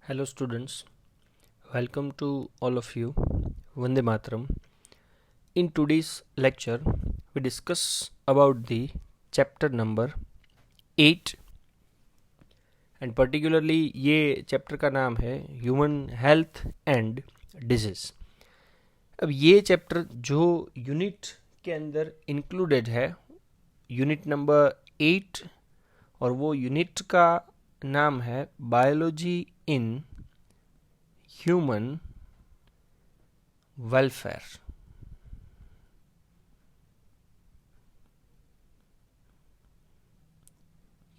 Hello students, welcome to all of you. Vande Mataram. In today's lecture, we discuss about the chapter number 8 and particularly ये chapter का नाम है Human Health and Disease. अब ये chapter जो unit के अंदर included है unit number 8 और वो unit का नाम है Biology in Human Welfare.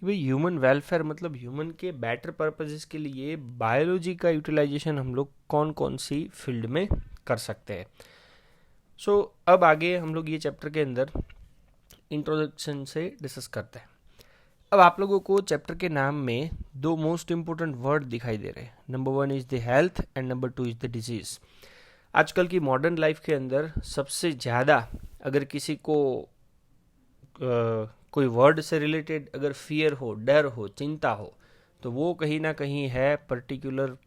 भाई ह्यूमन वेलफेयर मतलब ह्यूमन के बेटर पर्पसेस के लिए बायोलॉजी का यूटिलाइजेशन हम लोग कौन कौन सी फील्ड में कर सकते हैं. अब आगे हम लोग ये चैप्टर के अंदर इंट्रोडक्शन से डिस्कस करते हैं. अब आप लोगों को चैप्टर के नाम में दो मोस्ट इंपॉर्टेंट वर्ड दिखाई दे रहे हैं. Number 1 is the health and number 2 is the disease. आजकल की मॉडर्न लाइफ के अंदर सबसे ज़्यादा अगर किसी को कोई वर्ड से रिलेटेड अगर फियर हो, डर हो, चिंता हो, तो वो कहीं ना कहीं है पर्टिकुलर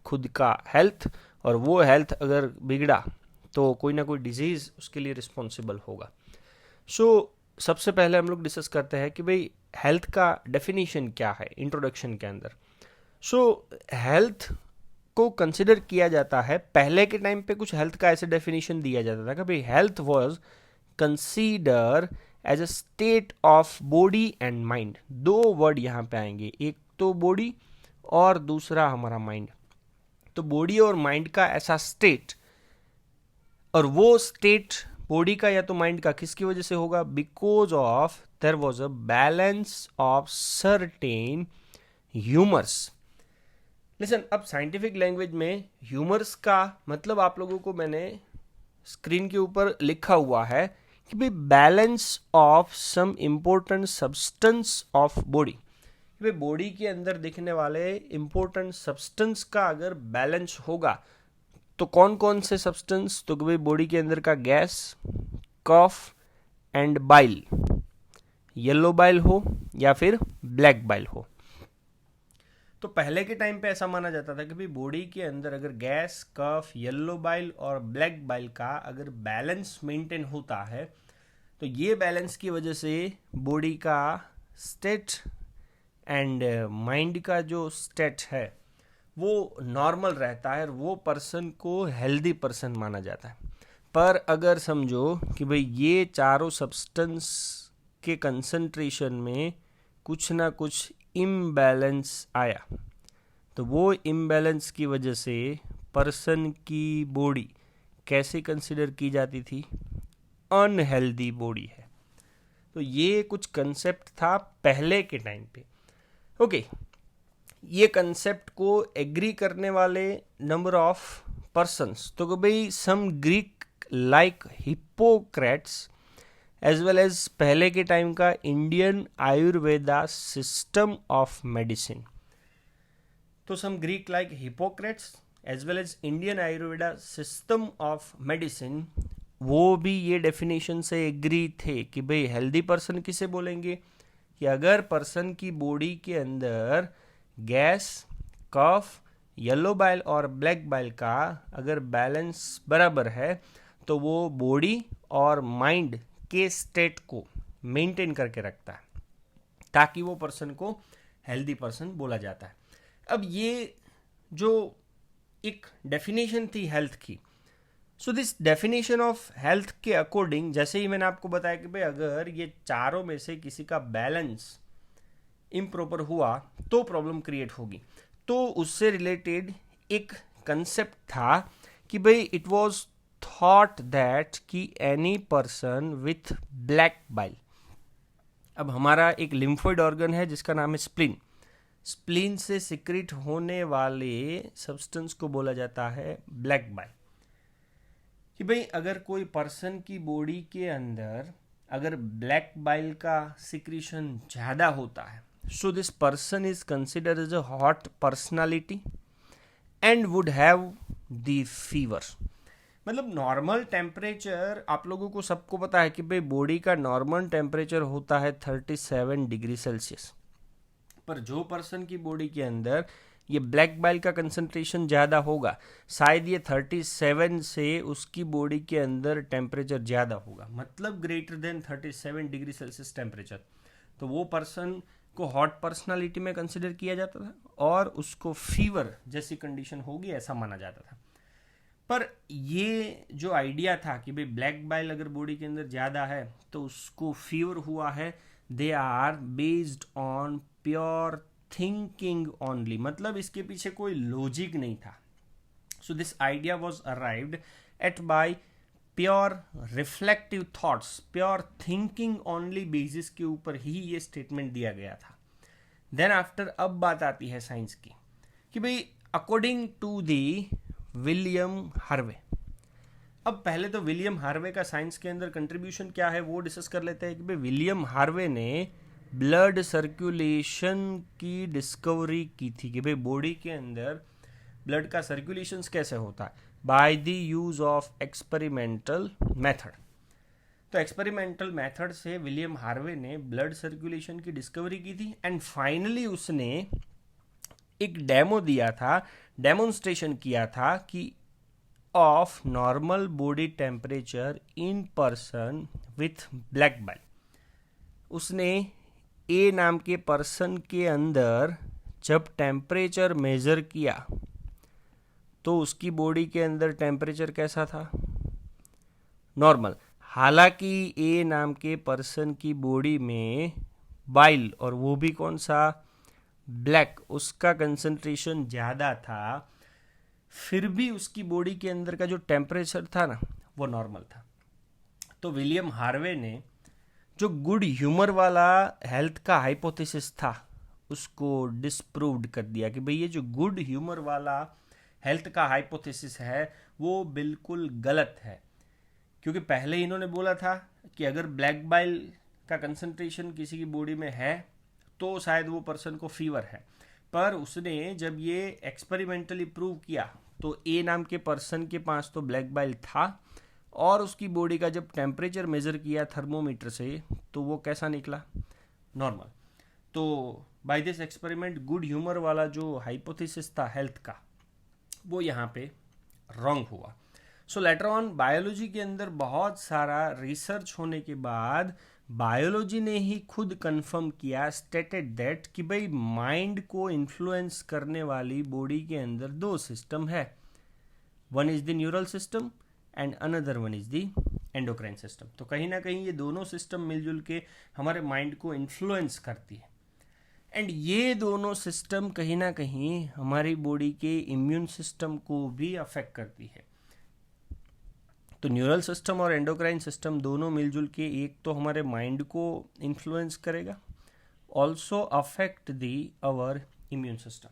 खुद का हेल्थ. और वो हेल्थ अगर बिगड़ा तो कोई ना कोई डिजीज़ उसके लिए रिस्पॉन्सिबल होगा. सबसे पहले हम लोग डिस्कस करते हैं कि भाई हेल्थ का डेफिनेशन क्या है इंट्रोडक्शन के अंदर. हेल्थ को कंसिडर किया जाता है, पहले के टाइम पे कुछ हेल्थ का ऐसे डेफिनेशन दिया जाता था कि भाई health was consider as a state of body and mind. दो वर्ड यहाँ पे आएंगे, एक तो बॉडी और दूसरा हमारा माइंड. तो बॉडी और माइंड का ऐसा स्टेट, और वो स्टेट बॉडी का या तो माइंड का किसकी वजह से होगा? Because of their was a balance of certain humours. Listen, अब साइंटिफिक लैंग्वेज में ह्यूमर्स का मतलब आप लोगों को मैंने स्क्रीन के ऊपर लिखा हुआ है कि भाई balance of some important substance of body. भाई बॉडी के अंदर दिखने वाले इम्पोर्टेंट सब्सटेंस का अगर बैलेंस होगा तो कौन कौन से सब्सटेंस? तो भाई बॉडी के अंदर का गैस, कफ एंड बाइल, येलो बाइल हो या फिर ब्लैक बाइल हो. तो पहले के टाइम पे ऐसा माना जाता था कि भाई बॉडी के अंदर अगर गैस, कफ, येलो बाइल और ब्लैक बाइल का अगर बैलेंस मेंटेन होता है तो ये बैलेंस की वजह से बॉडी का स्टेट एंड माइंड का जो स्टेट है वो नॉर्मल रहता है और वो पर्सन को हेल्दी पर्सन माना जाता है. पर अगर समझो कि भाई ये चारों सब्सटेंस के कंसंट्रेशन में कुछ ना कुछ इम्बैलेंस आया तो वो इम्बैलेंस की वजह से पर्सन की बॉडी कैसे कंसिडर की जाती थी? अनहेल्दी बॉडी है. तो ये कुछ कंसेप्ट था पहले के टाइम पे. ओके, ये कंसेप्ट को एग्री करने वाले नंबर ऑफ पर्सन्स, तो भाई some Greek like Hippocrates as well as पहले के टाइम का Indian Ayurveda system of medicine. तो some Greek like Hippocrates as well as Indian Ayurveda system of medicine, वो भी ये डेफिनेशन से एग्री थे कि भाई हेल्दी पर्सन किसे बोलेंगे कि अगर पर्सन की बॉडी के अंदर गैस, कफ, येलो बाइल और ब्लैक बाइल का अगर बैलेंस बराबर है तो वो बॉडी और माइंड के स्टेट को मेंटेन करके रखता है, ताकि वो पर्सन को हेल्दी पर्सन बोला जाता है. अब ये जो एक डेफिनेशन थी हेल्थ की, so this definition of health के अकॉर्डिंग, जैसे ही मैंने आपको बताया कि भाई अगर ये चारों में से किसी का बैलेंस इम्प्रॉपर हुआ तो प्रॉब्लम क्रिएट होगी. तो उससे रिलेटेड एक कंसेप्ट था कि भाई इट वाज थॉट दैट कि any person with black bile. अब हमारा एक लिम्फोइड ऑर्गन है जिसका नाम है स्प्लीन. स्प्लीन से सिक्रेट होने वाले सब्सटेंस को बोला जाता है ब्लैक बाइल. कि भाई अगर कोई पर्सन की बॉडी के अंदर अगर ब्लैक बाइल का सिक्रीशन ज़्यादा होता है, so this person is considered as a hot personality and would have the fever. मतलब नॉर्मल टेम्परेचर आप लोगों को सबको पता है कि भाई बॉडी का नॉर्मल टेम्परेचर होता है 37 डिग्री सेल्सियस. पर जो पर्सन की बॉडी के अंदर ये ब्लैक बाइल का कंसंट्रेशन ज़्यादा होगा, शायद ये 37 से उसकी बॉडी के अंदर टेम्परेचर ज़्यादा होगा, मतलब greater than 37 degree Celsius temperature, तो वो पर्सन को हॉट पर्सनालिटी में कंसिडर किया जाता था और उसको फीवर जैसी कंडीशन होगी ऐसा माना जाता था। पर ये जो आइडिया था कि भाई ब्लैक बाइल अगर बॉडी के अंदर ज़्यादा है तो उसको फीवर हुआ है, they are based on pure thinking only, मतलब इसके पीछे कोई लॉजिक नहीं था। So this idea was arrived at by pure reflective thoughts, pure thinking only basis के ऊपर ही ये स्टेटमेंट दिया गया था। देन आफ्टर अब बात आती है साइंस की कि भाई according to the William Harvey, अब पहले तो विलियम हार्वे का साइंस के अंदर कंट्रीब्यूशन क्या है वो डिस्कस कर लेते हैं कि भाई विलियम हार्वे ने ब्लड सर्कुलेशन की डिस्कवरी की थी कि भाई बॉडी के अंदर ब्लड का सर्कुलेशन कैसे होता है by the use of experimental method. तो एक्सपेरिमेंटल मेथड से विलियम हार्वे ने ब्लड सर्कुलेशन की डिस्कवरी की थी एंड फाइनली उसने एक डेमो दिया था, डेमोन्स्ट्रेशन किया था कि of normal body temperature in person with black bile. उसने ए नाम के पर्सन के अंदर जब टेम्परेचर मेजर किया तो उसकी बॉडी के अंदर टेम्परेचर कैसा था, नॉर्मल। हालांकि ए नाम के पर्सन की बॉडी में बाइल, और वो भी कौन सा, ब्लैक, उसका कंसंट्रेशन ज़्यादा था, फिर भी उसकी बॉडी के अंदर का जो टेम्परेचर था ना वो नॉर्मल था। तो विलियम हार्वे ने जो गुड ह्यूमर वाला हेल्थ का हाइपोथेसिस था उसको डिस्प्रूव्ड कर दिया कि भाई ये जो गुड ह्यूमर वाला हेल्थ का हाइपोथेसिस है वो बिल्कुल गलत है, क्योंकि पहले इन्होंने बोला था कि अगर ब्लैक बाइल का कंसंट्रेशन किसी की बॉडी में है तो शायद वो पर्सन को फीवर है, पर उसने जब ये एक्सपेरिमेंटली प्रूव किया तो ए नाम के पर्सन के पास तो ब्लैक बाइल था और उसकी बॉडी का जब टेम्परेचर मेजर किया थर्मोमीटर से तो वो कैसा निकला, नॉर्मल। तो by this experiment good humour वाला जो हाइपोथेसिस था हेल्थ का वो यहाँ पे रॉन्ग हुआ। सो लेटर ऑन बायोलॉजी के अंदर बहुत सारा रिसर्च होने के बाद बायोलॉजी ने ही खुद कंफर्म किया, स्टेटेड दैट कि भाई माइंड को इन्फ्लुएंस करने वाली बॉडी के अंदर दो सिस्टम है, one is the neural system and another one is the endocrine system. तो कहीं ना कहीं ये दोनों सिस्टम मिलजुल के हमारे माइंड को इन्फ्लुएंस करती है एंड ये दोनों सिस्टम कहीं ना कहीं हमारी बॉडी के इम्यून सिस्टम को भी अफेक्ट करती है। तो न्यूरल सिस्टम और एंडोक्राइन सिस्टम दोनों मिलजुल के एक तो हमारे माइंड को इन्फ्लुएंस करेगा, also affect the our immune system.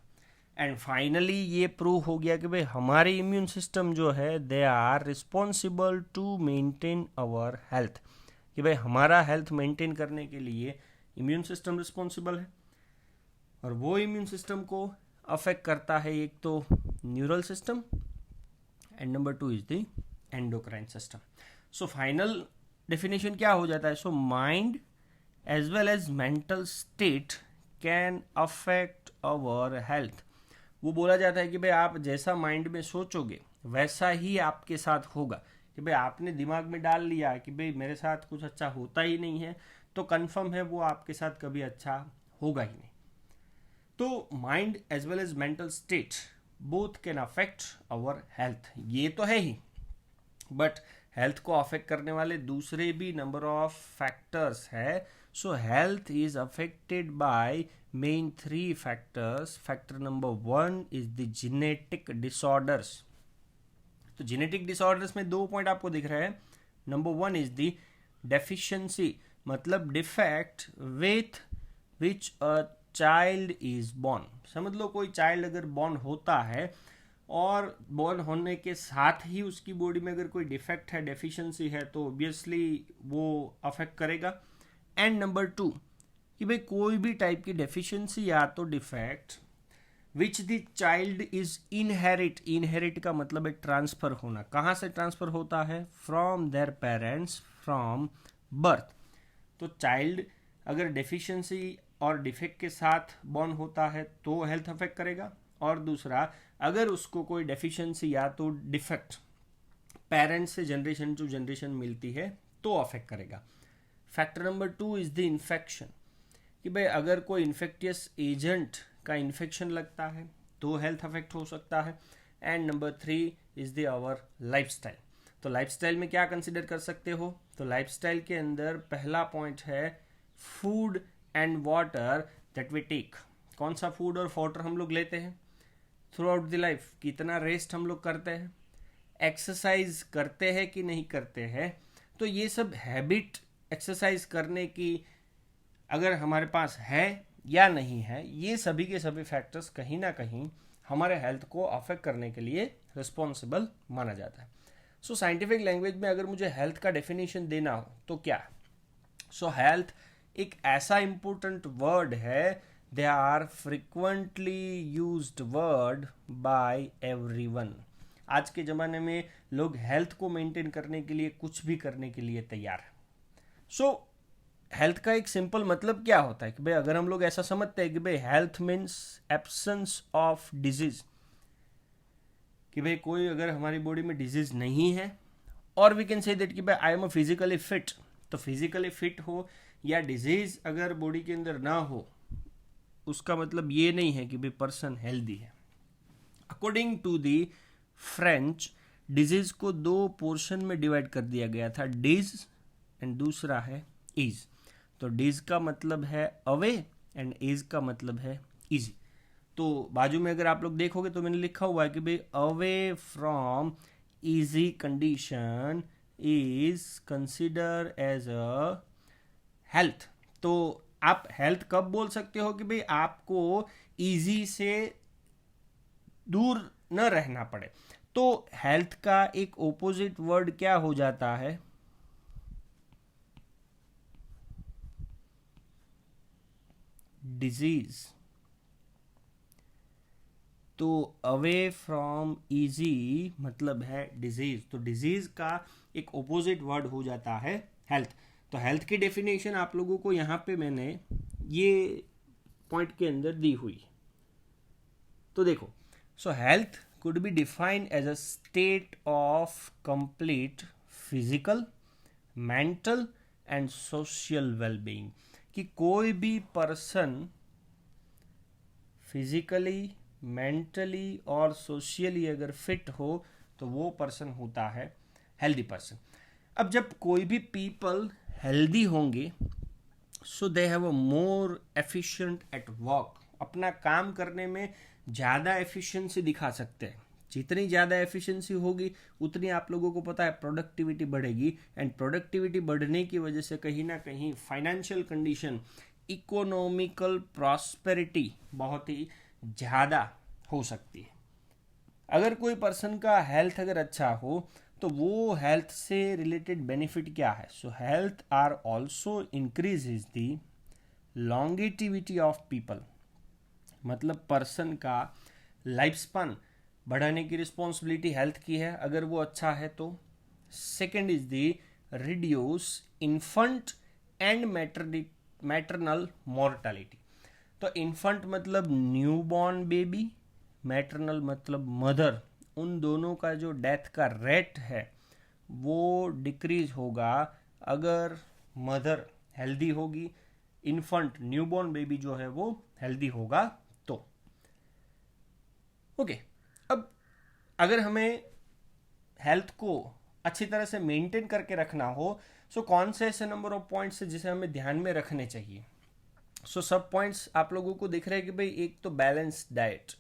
And finally ये प्रूव हो गया कि भाई हमारे इम्यून सिस्टम जो है they are responsible to maintain our health, कि भाई हमारा हेल्थ मेंटेन करने के लिए इम्यून सिस्टम रिस्पॉन्सिबल है और वो इम्यून सिस्टम को अफेक्ट करता है एक तो neural system and number 2 is the endocrine system. So final definition क्या हो जाता है, so mind as well as mental state can affect our health. वो बोला जाता है कि भाई आप जैसा माइंड में सोचोगे वैसा ही आपके साथ होगा, कि भाई आपने दिमाग में डाल लिया कि भाई मेरे साथ कुछ अच्छा होता ही नहीं है तो कंफर्म है वो आपके साथ कभी अच्छा होगा ही नहीं। तो mind as well as mental state both can affect our health, ये तो है ही, बट हेल्थ को अफेक्ट करने वाले दूसरे भी नंबर ऑफ फैक्टर्स है। So health is affected by main 3 factors. Factor number 1 is the genetic disorders. तो जेनेटिक डिसऑर्डर्स में 2 पॉइंट आपको दिख रहे हैं। नंबर 1 इज द डेफिशिएंसी, मतलब defect with which a child is born. समझ लो कोई चाइल्ड अगर बॉर्न होता है और बॉर्न होने के साथ ही उसकी बॉडी में अगर कोई डिफेक्ट है, डेफिशिएंसी है, तो ऑब्वियसली वो अफेक्ट करेगा। एंड नंबर 2 कि भाई कोई भी टाइप की डेफिशिएंसी या तो defect which the child is inherit, inherit का मतलब है ट्रांसफर होना। कहाँ से ट्रांसफर होता है, from their parents from birth. तो चाइल्ड अगर डेफिशिएंसी और डिफेक्ट के साथ बॉर्न होता है तो हेल्थ अफेक्ट करेगा, और दूसरा अगर उसको कोई डेफिशिएंसी या तो डिफेक्ट पेरेंट्स से जनरेशन टू जनरेशन मिलती है तो अफेक्ट करेगा। Factor number 2 is the infection, कि भाई अगर कोई इन्फेक्टियस एजेंट का इन्फेक्शन लगता है तो हेल्थ अफेक्ट हो सकता है। And number 3 is the our lifestyle. तो लाइफस्टाइल में क्या कंसिडर कर सकते हो, तो लाइफस्टाइल के अंदर पहला पॉइंट है food and water that we take. कौन सा फूड और वाटर हम लोग लेते हैं थ्रू आउट द लाइफ, कितना रेस्ट हम लोग करते हैं, एक्सरसाइज करते हैं कि नहीं करते हैं। तो ये सब हैबिट एक्सरसाइज करने की अगर हमारे पास है या नहीं है, ये सभी के सभी फैक्टर्स कहीं ना कहीं हमारे हेल्थ को अफेक्ट करने के लिए रिस्पॉन्सिबल माना जाता है। सो साइंटिफिक लैंग्वेज में अगर मुझे हेल्थ का डेफिनेशन देना हो तो क्या, सो हेल्थ एक ऐसा इंपॉर्टेंट वर्ड है, they are frequently used word by everyone. आज के ज़माने में लोग हेल्थ को मेंटेन करने के लिए कुछ भी करने के लिए तैयार है। सो हेल्थ का एक सिंपल मतलब क्या होता है कि भाई अगर हम लोग ऐसा समझते हैं कि भाई health means absence of disease, कि भाई कोई अगर हमारी बॉडी में डिजीज नहीं है, और वी कैन से दैट कि भाई I am a physically fit, तो फिजिकली फिट हो या डिजीज अगर बॉडी के अंदर ना हो उसका मतलब ये नहीं है कि भाई पर्सन हेल्दी है। According to the French, disease को 2 पोर्शन में डिवाइड कर दिया गया था, डिज एंड दूसरा है इज। तो डिज का मतलब है अवे एंड इज का मतलब है इजी। तो बाजू में अगर आप लोग देखोगे तो मैंने लिखा हुआ है कि भाई away from easy condition is consider as a health. तो आप हेल्थ कब बोल सकते हो कि भाई आपको इजी से दूर न रहना पड़े। तो हेल्थ का एक ओपोजिट वर्ड क्या हो जाता है, डिजीज। तो अवे फ्रॉम इजी मतलब है डिजीज, तो डिजीज का एक ओपोजिट वर्ड हो जाता है हेल्थ। तो हेल्थ की डेफिनेशन आप लोगों को यहाँ पे मैंने ये पॉइंट के अंदर दी हुई। तो देखो, so health could be defined as a state of complete physical, mental and social wellbeing, कि कोई भी पर्सन फिजिकली, मेंटली और सोशली अगर फिट हो तो वो पर्सन होता है हेल्दी पर्सन। अब जब कोई भी पीपल हेल्दी होंगे, so they have a more efficient at work, अपना काम करने में ज़्यादा एफिशिएंसी दिखा सकते हैं। जितनी ज़्यादा एफिशिएंसी होगी उतनी आप लोगों को पता है प्रोडक्टिविटी बढ़ेगी, एंड प्रोडक्टिविटी बढ़ने की वजह से कहीं ना कहीं फाइनेंशियल कंडीशन, इकोनॉमिकल प्रॉस्पेरिटी बहुत ही ज़्यादा हो सकती है। अगर कोई पर्सन का हेल्थ अगर अच्छा हो तो वो हेल्थ से रिलेटेड बेनिफिट क्या है, so health are also increases the longevity of people, मतलब पर्सन का लाइफ स्पान बढ़ाने की रिस्पॉन्सिबिलिटी हेल्थ की है अगर वो अच्छा है तो। Second is the reduce infant and maternal mortality. तो इन्फेंट मतलब न्यूबॉर्न बेबी, मैटरनल मतलब मदर, उन दोनों का जो डेथ का रेट है वो डिक्रीज होगा अगर मदर हेल्दी होगी, इन्फेंट न्यूबॉर्न बेबी जो है वो हेल्दी होगा तो। ओके, अब अगर हमें हेल्थ को अच्छी तरह से मेंटेन करके रखना हो, सो कौन से ऐसे नंबर ऑफ पॉइंट्स है जिसे हमें ध्यान में रखने चाहिए। सो सब पॉइंट्स आप लोगों को दिख रहे हैं कि भाई एक तो बैलेंस डाइट,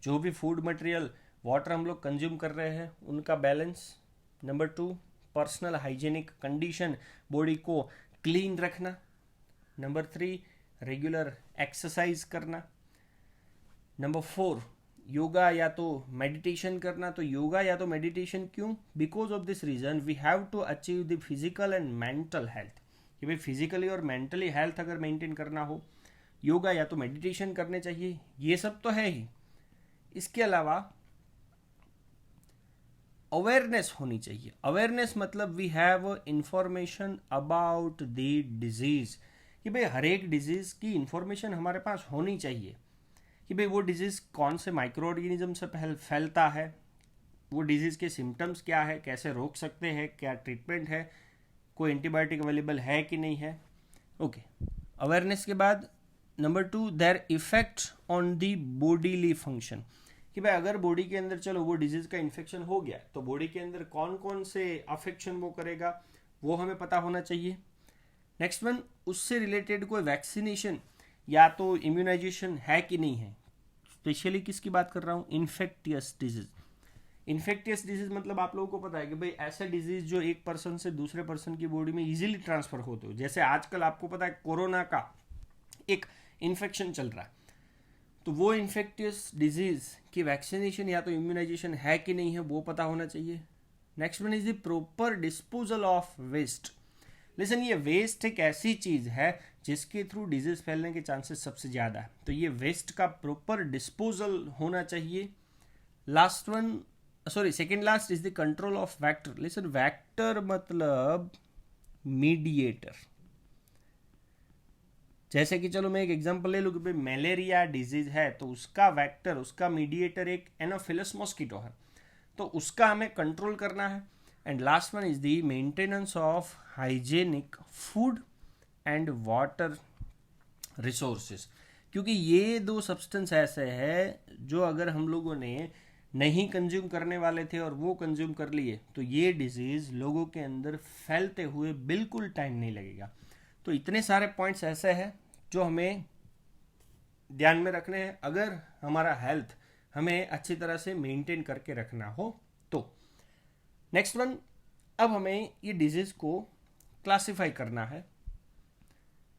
जो भी फूड मटेरियल वाटर हम लोग कंज्यूम कर रहे हैं उनका balance. Number 2 personal hygienic condition, body को क्लीन रखना। नंबर 3 रेगुलर एक्सरसाइज करना। नंबर 4 योगा या तो मेडिटेशन करना। तो योगा या तो मेडिटेशन क्यों, because of this reason we have to achieve the physical and mental health, कि भाई फिजिकली और मेंटली हेल्थ अगर मेंटेन करना हो योगा या तो मेडिटेशन करने चाहिए, ये सब तो है ही। इसके अलावा अवेयरनेस होनी चाहिए। अवेयरनेस मतलब we have information about the disease, कि भाई हर एक डिजीज की इंफॉर्मेशन हमारे पास होनी चाहिए, कि भाई वो डिजीज़ कौन से माइक्रो ऑर्गेनिज्म से फैलता है, वो डिजीज़ के सिम्टम्स क्या है, कैसे रोक सकते हैं, क्या ट्रीटमेंट है, कोई एंटीबायोटिक अवेलेबल है कि नहीं है। ओके, अवेयरनेस के बाद number 2, their effect on the bodily function, कि भाई अगर बॉडी के अंदर चलो वो डिजीज का इन्फेक्शन हो गया तो बॉडी के अंदर कौन कौन से अफेक्शन वो करेगा वो हमें पता होना चाहिए। नेक्स्ट वन, उससे रिलेटेड कोई वैक्सीनेशन या तो इम्यूनाइजेशन है कि नहीं है। स्पेशली किसकी बात कर रहा हूँ, इन्फेक्टियस डिजीज। इन्फेक्टियस डिजीज मतलब आप लोगों को पता है कि भाई ऐसा डिजीज जो एक पर्सन से दूसरे पर्सन की बॉडी में इजीली ट्रांसफर होते हो, जैसे आजकल आपको पता है कोरोना का एक इन्फेक्शन चल रहा है, तो वो इन्फेक्टियस डिजीज की वैक्सीनेशन या तो इम्यूनाइजेशन है कि नहीं है वो पता होना चाहिए। Next one is the proper disposal of waste. Listen, ये वेस्ट एक ऐसी चीज है जिसके थ्रू डिजीज फैलने के चांसेस सबसे ज्यादा है, तो ये वेस्ट का प्रॉपर डिस्पोजल होना चाहिए। Last one, sorry second last is the control of vector. Listen, vector मतलब मीडिएटर। जैसे कि चलो मैं एक एग्जांपल ले लूँ कि भाई मलेरिया डिजीज है तो उसका वेक्टर, उसका मीडिएटर एक एनोफिलस मॉस्किटो है, तो उसका हमें कंट्रोल करना है। And last one is the maintenance of hygienic food and water resources, क्योंकि ये दो सब्सटेंस ऐसे हैं जो अगर हम लोगों ने नहीं कंज्यूम करने वाले थे और वो कंज्यूम कर लिए तो ये डिजीज लोगों के अंदर फैलते हुए बिल्कुल टाइम नहीं लगेगा। तो इतने सारे पॉइंट्स ऐसे हैं जो हमें ध्यान में रखने हैं अगर हमारा हेल्थ हमें अच्छी तरह से मेंटेन करके रखना हो तो। नेक्स्ट वन, अब हमें ये डिजीज को क्लासिफाई करना है।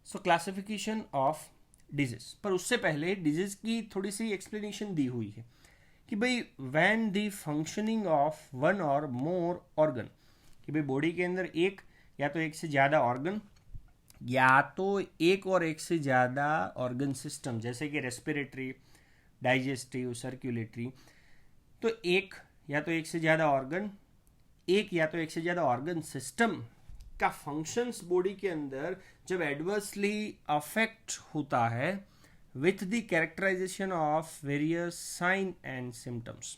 सो क्लासिफिकेशन ऑफ डिजीज, पर उससे पहले डिजीज की थोड़ी सी एक्सप्लेनेशन दी हुई है कि भाई when the functioning of one और मोर ऑर्गन, कि भाई बॉडी के अंदर एक या तो एक से ज़्यादा ऑर्गन या तो एक और एक से ज़्यादा ऑर्गन सिस्टम, जैसे कि रेस्पिरेटरी, डाइजेस्टिव, सर्कुलेटरी, तो एक या तो एक से ज़्यादा ऑर्गन, एक या तो एक से ज़्यादा ऑर्गन सिस्टम का फंक्शंस बॉडी के अंदर जब एडवर्सली अफेक्ट होता है with the characterization of various sign and symptoms,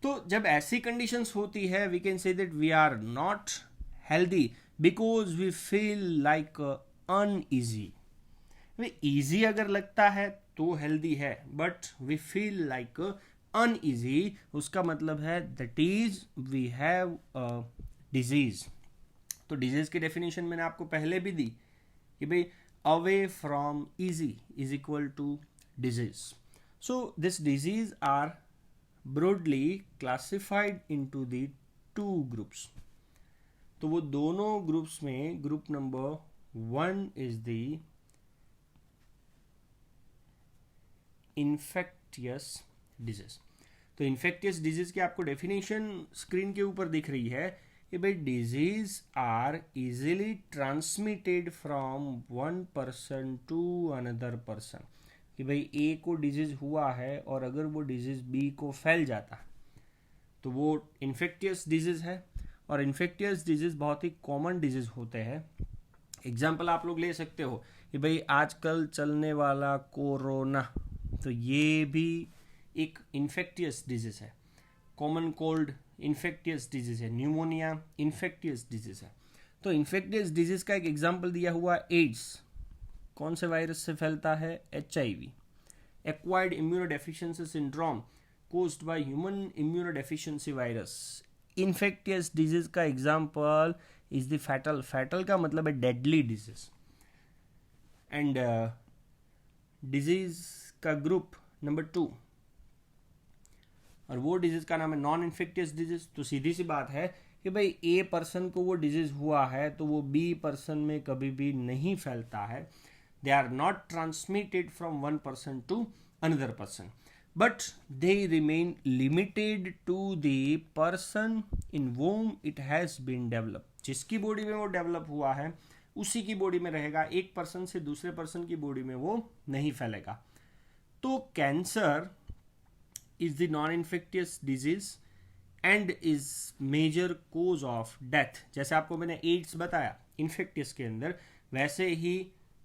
तो जब ऐसी कंडीशंस होती है we can say that we are not healthy because we feel like uneasy. Easy अगर लगता है तो हेल्दी है, but we feel like uneasy, उसका मतलब है that is we have a disease. तो डिजीज की डेफिनेशन मैंने आपको पहले भी दी कि भाई away from easy is equal to disease. So this disease are broadly classified into the two groups. तो वो दोनों ग्रुप्स में group number 1 is the infectious disease. तो इन्फेक्टियस डिजीज की आपको डेफिनेशन स्क्रीन के ऊपर दिख रही है कि भाई disease are easily transmitted from one person to another person, कि भाई ए को डिजीज हुआ है और अगर वो डिजीज बी को फैल जाता तो वो इन्फेक्टियस डिजीज है। और इन्फेक्टियस डिजीज बहुत ही कॉमन डिजीज होते हैं। एग्जाम्पल आप लोग ले सकते हो कि भाई आजकल चलने वाला कोरोना, तो ये भी एक इन्फेक्टियस डिजीज है। कॉमन कोल्ड इन्फेक्टियस डिजीज है, न्यूमोनिया इन्फेक्टियस डिजीज है। तो इन्फेक्टियस डिजीज का एक एग्जाम्पल दिया हुआ एड्स, कौन से वायरस से फैलता है, HIV। Acquired immunodeficiency syndrome caused by human immunodeficiency virus, infectious disease का example is the fatal. Fatal का मतलब है डेडली डिजीज। एंड डिजीज का ग्रुप नंबर 2 और वो डिजीज का नाम है नॉन इन्फेक्टियस डिजीज। तो सीधी सी बात है कि भाई ए पर्सन को वो डिजीज हुआ है तो वो बी पर्सन में कभी भी नहीं फैलता है। They are not transmitted from one person to another person, but they remain limited to the person in whom it has been developed। जिसकी बॉडी में वो डेवलप हुआ है उसी की बॉडी में रहेगा, एक पर्सन से दूसरे पर्सन की बॉडी में वो नहीं फैलेगा। तो cancer is the non infectious disease and is major cause of death. जैसे आपको मैंने एड्स बताया इन्फेक्टियस के अंदर, वैसे ही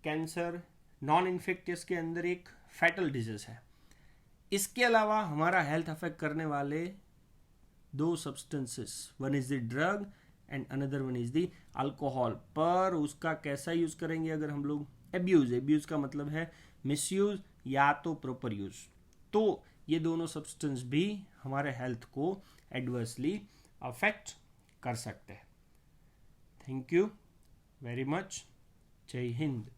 कैंसर नॉन इन्फेक्टियस के अंदर एक फैटल डिजीज है। इसके अलावा हमारा हेल्थ अफेक्ट करने वाले दो substances, one is the drug and another one is the alcohol, पर उसका कैसा यूज करेंगे अगर हम लोग एब्यूज का मतलब है मिसयूज या तो प्रॉपर यूज, तो ये दोनों सब्सटेंस भी हमारे हेल्थ को एडवर्सली अफेक्ट कर सकते हैं। Thank you very much. जय हिंद।